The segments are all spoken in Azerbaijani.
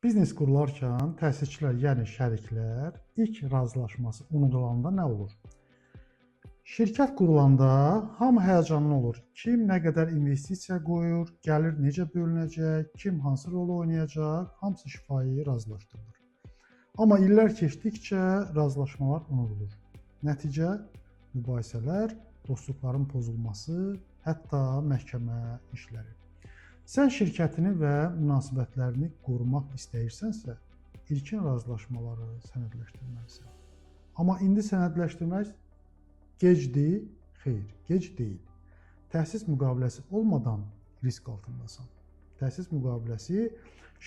Biznes qurularkən təsisçilər, yəni şəriklər ilk razılaşması unudulanda nə olur? Şirkət qurulanda hamı həyəcanlı olur. Kim nə qədər investisiya qoyur, gəlir necə bölünəcək, kim hansı rolu oynayacaq, hamısı şifahi razılaşdırılır. Amma illər keçdikcə razılaşmalar unudulur. Nəticə mübahisələr, dostluqların pozulması, hətta məhkəmə işləri. Sən şirkətini və münasibətlərini qorumaq istəyirsənsə, ilkin razılaşmaları sənədləşdirməlisən. Amma indi sənədləşdirmək gecdir, xeyr, gec deyil. Təsis müqaviləsi olmadan risk altındasan. Təsis müqaviləsi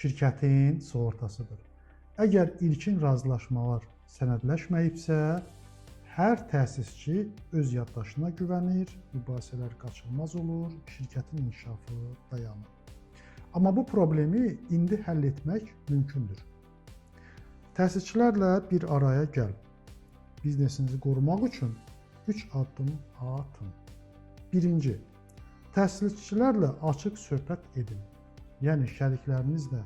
şirkətin sığortasıdır. Əgər ilkin razılaşmalar sənədləşməyibsə, hər təsisçi öz yaddaşına güvənir, mübahisələr qaçılmaz olur, şirkətin inkişafı dayanır. Amma bu problemi indi həll etmək mümkündür. Təsisçilərlə bir araya gəl. Biznesinizi qorumaq üçün 3 addım atın. Birinci, təsisçilərlə açıq söhbət edin. Yəni şəriklərinizlə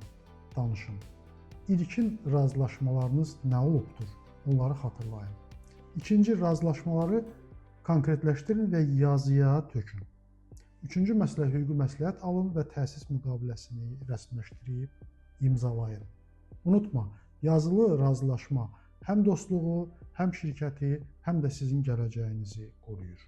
danışın. İlkin razılaşmalarınız nə olubdur? Onları xatırlayın. İkinci, razılaşmaları konkretləşdirin və yazıya tökün. Üçüncü məsələ, hüquqi məsləhət alın və təsis müqaviləsini rəsmiləşdirib imzalayın. Unutma, yazılı razılaşma həm dostluğu, həm şirkəti, həm də sizin gələcəyinizi qoruyur.